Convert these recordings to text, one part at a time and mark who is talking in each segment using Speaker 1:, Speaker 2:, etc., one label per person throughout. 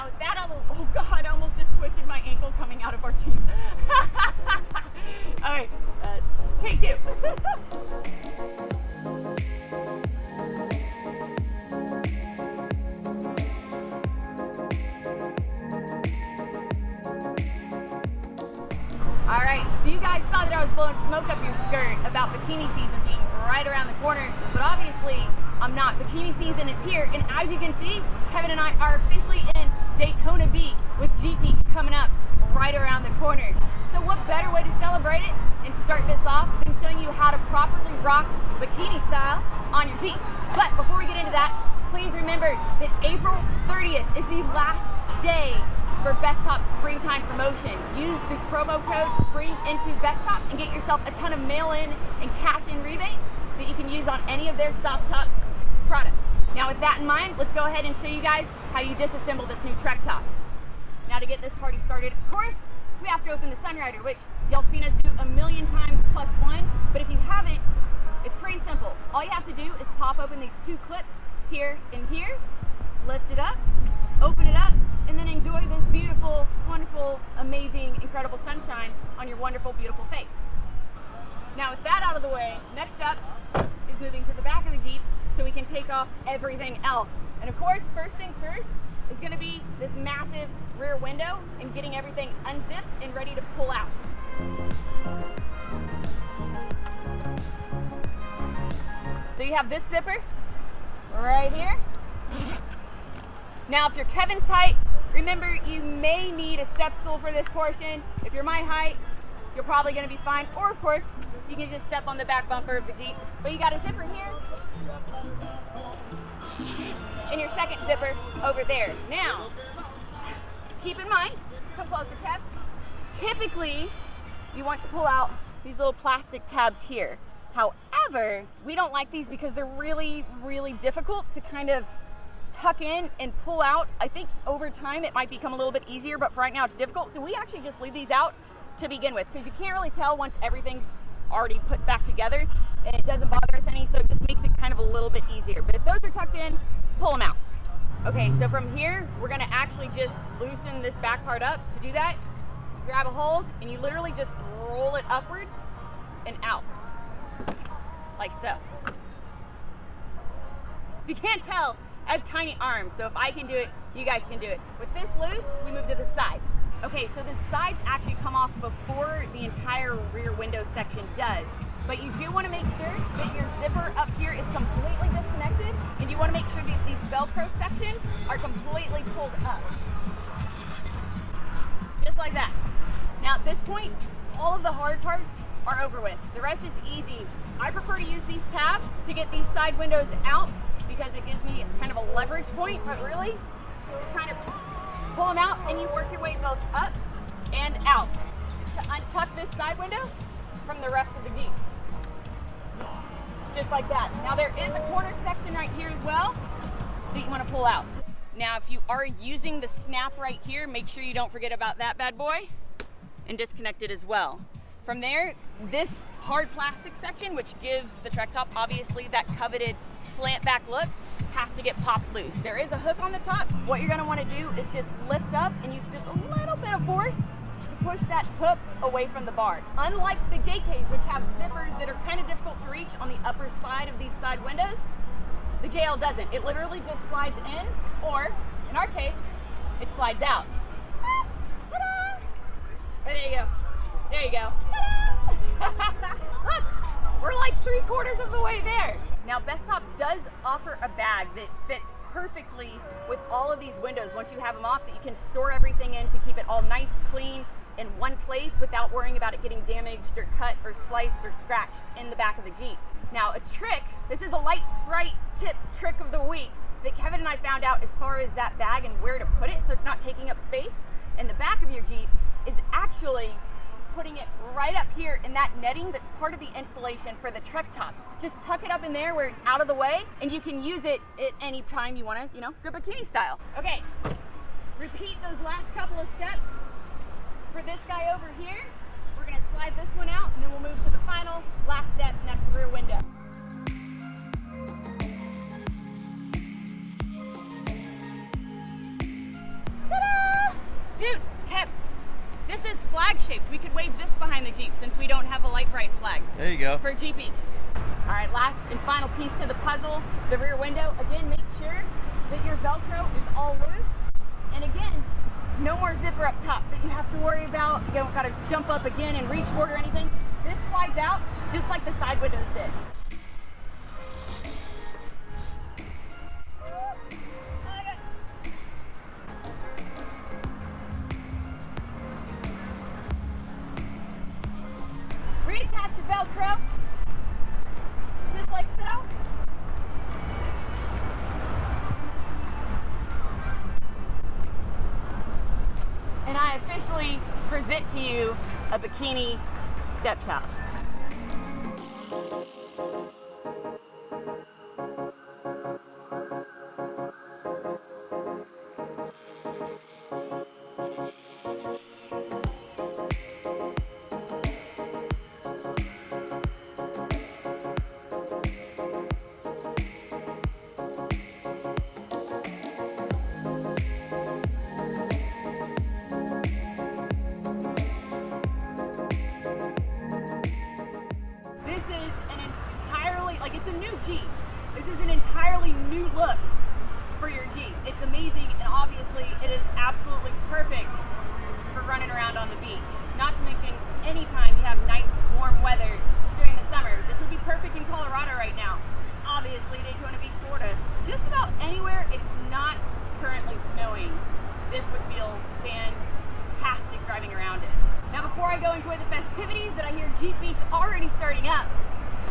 Speaker 1: Now with that, oh God, I almost just twisted my ankle coming out of our Jeep. All right, take two. All right, so you guys thought that I was blowing smoke up your skirt about bikini season being right around the corner, but obviously I'm not. Bikini season is here, and as you can see, Kevin and I are officially in Daytona Beach with Jeep Beach coming up right around the corner. So what better way to celebrate it and start this off than showing you how to properly rock bikini style on your Jeep. But before we get into that, please remember that April 30th is the last day for Bestop's springtime promotion. Use the promo code SPRINGINTOBestop and get yourself a ton of mail-in and cash-in rebates that you can use on any of their soft top products. Now with that in mind, let's go ahead and show you guys how you disassemble this new Trektop. Now to get this party started, of course, we have to open the Sunrider, which y'all seen us do a million times plus one, but if you haven't, it's pretty simple. All you have to do is pop open these two clips here and here, lift it up, open it up, and then enjoy this beautiful, wonderful, amazing, incredible sunshine on your wonderful, beautiful face. Now with that out of the way, next up is moving to the back of the Jeep so we can take off everything else. And of course, first thing first is gonna be this massive rear window and getting everything unzipped and ready to pull out. So you have this zipper right here. Now if you're Kevin's height, remember you may need a step stool for this portion. If you're my height, you're probably gonna be fine. Or of course, you can just step on the back bumper of the Jeep. But you got a zipper here and your second zipper over there. Now, keep in mind, come closer, Kev. Typically, you want to pull out these little plastic tabs here. However, we don't like these because they're really, really difficult to kind of tuck in and pull out. I think over time it might become a little bit easier, but for right now it's difficult. So we actually just leave these out to begin with because you can't really tell once everything's already put back together, and it doesn't bother us any, so it just makes it kind of a little bit easier. But if those are tucked in, pull them out. Okay, so from here, we're gonna actually just loosen this back part up. To do that, grab a hold, and you literally just roll it upwards and out, like so. If you can't tell, I have tiny arms, so if I can do it, you guys can do it. With this loose, we move to the side. Okay, so the sides actually come off before the entire rear window section does. But you do want to make sure that your zipper up here is completely disconnected, and you want to make sure that these Velcro sections are completely pulled up. Just like that. Now at this point, all of the hard parts are over with. The rest is easy. I prefer to use these tabs to get these side windows out because it gives me kind of a leverage point, but really, just kind of pull them out and you work your way both up and out to untuck this side window from the rest of the Jeep. Just like that. Now there is a corner section right here as well that you want to pull out. Now if you are using the snap right here, make sure you don't forget about that bad boy and disconnect it as well. From there, this hard plastic section, which gives the Trektop obviously that coveted slant back look, has to get popped loose. There is a hook on the top. What you're gonna wanna do is just lift up and use just a little bit of force to push that hook away from the bar. Unlike the JKs, which have zippers that are kind of difficult to reach on the upper side of these side windows, the JL doesn't. It literally just slides in, or in our case, it slides out. Ah, ta-da! But there you go. There you go. Ta-da! Look, we're like 3/4 of the way there. Now Bestop does offer a bag that fits perfectly with all of these windows once you have them off, that you can store everything in to keep it all nice, clean, in one place without worrying about it getting damaged or cut or sliced or scratched in the back of the Jeep. Now a trick, this is a Lite, Brite tip trick of the week that Kevin and I found out as far as that bag and where to put it so it's not taking up space in the back of your Jeep, is actually putting it right up here in that netting that's part of the installation for the Trektop. Just tuck it up in there where it's out of the way, and you can use it at any time you want to, go bikini style. Okay, repeat those last couple of steps for this guy over here. We're gonna slide this one out, and then we'll move to the final last step, next rear window. Dude, Pep, this is flag shaped. We could wave this behind the Jeep since we don't have a Lite Brite flag.
Speaker 2: There you go.
Speaker 1: For Jeep Beach. All right, last and final piece to the puzzle, the rear window. Again, make sure that your Velcro is all loose. And again, no more zipper up top that you have to worry about. You don't gotta jump up again and reach for it or anything. This slides out just like the side windows did. Reattach your Velcro, just like so. And I officially present to you a Bikini step top. It's a new Jeep. This is an entirely new look for your Jeep. It's amazing, and obviously it is absolutely perfect for running around on the beach. Not to mention, anytime you have nice warm weather during the summer. This would be perfect in Colorado right now. Obviously, Daytona Beach, Florida. Just about anywhere it's not currently snowing, this would feel fantastic driving around it. Now, before I go enjoy the festivities that I hear Jeep Beach already starting up,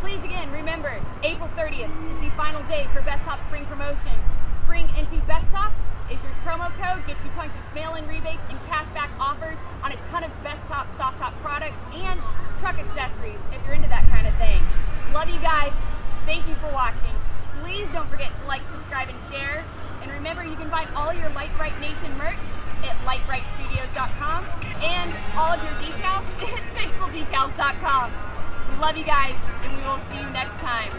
Speaker 1: please again remember, April 30th is the final day for Best Top Spring Promotion. Spring into Best Top is your promo code, gets you a bunch of mail-in rebates and cashback offers on a ton of Best Top soft top products and truck accessories if you're into that kind of thing. Love you guys. Thank you for watching. Please don't forget to like, subscribe, and share. And remember, you can find all your Lite Brite Nation merch at litebritstudios.com and all of your decals at pixeldecals.com. We love you guys, and we will see you next time.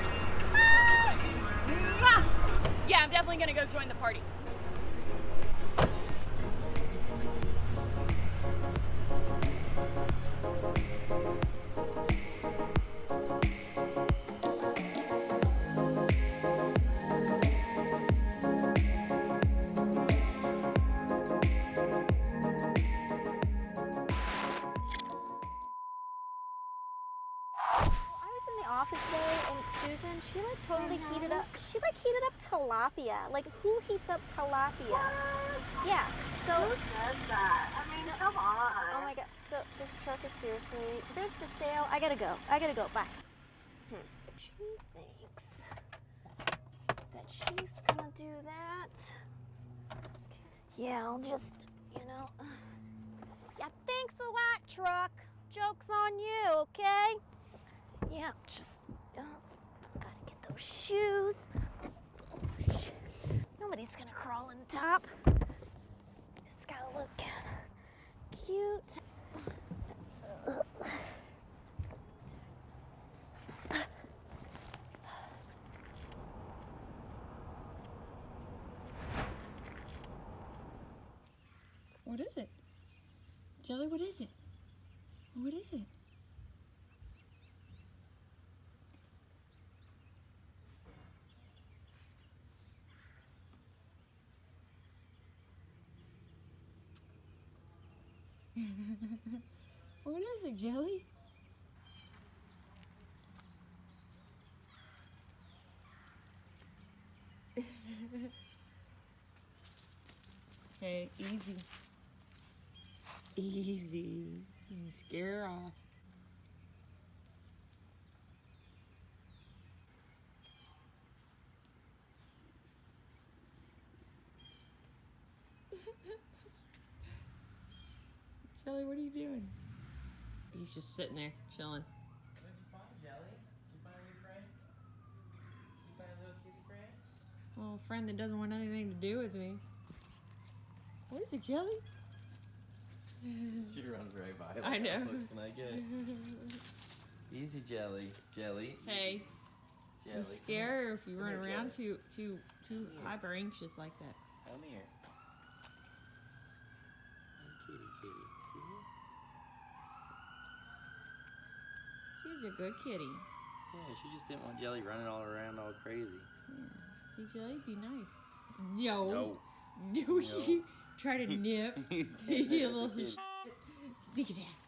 Speaker 1: Yeah, I'm definitely gonna go join the party.
Speaker 3: Office day, and Susan, she like totally heated up. She like heated up tilapia. Like, who heats up tilapia?
Speaker 4: What?
Speaker 3: Yeah. So.
Speaker 4: Who does that? I mean, come on.
Speaker 3: Oh my God. So this truck is seriously. There's the sale. I gotta go. Bye. She thinks that she's gonna do that. Yeah, I'll just, Yeah, thanks a lot, truck. Joke's on you, okay? Yeah, just gotta get those shoes. Nobody's gonna crawl on top. Just gotta look cute.
Speaker 1: What is it? Jelly, what is it? What is it? What is it, Jelly? Hey, easy. Easy. You scare her off. Jelly, what are you doing? He's just sitting there, chilling.
Speaker 2: What did you find, Jelly? Did you find a new friend? Did you find a little kitty friend?
Speaker 1: Well, a friend that doesn't want anything to do with me. What is it, Jelly?
Speaker 2: She runs right by. Like,
Speaker 1: I know.
Speaker 2: What else can I get? Easy, Jelly. Jelly.
Speaker 1: Hey,
Speaker 2: Jelly.
Speaker 1: you scare her if you
Speaker 2: Come
Speaker 1: run
Speaker 2: here,
Speaker 1: around
Speaker 2: Jelly.
Speaker 1: too hyper anxious like that.
Speaker 2: Come here.
Speaker 1: She's a good kitty.
Speaker 2: Yeah, she just didn't want Jelly running all around all crazy.
Speaker 1: Yeah. See, Jelly, be nice. No.
Speaker 2: No.
Speaker 1: Do you try to nip? You little sneak attack.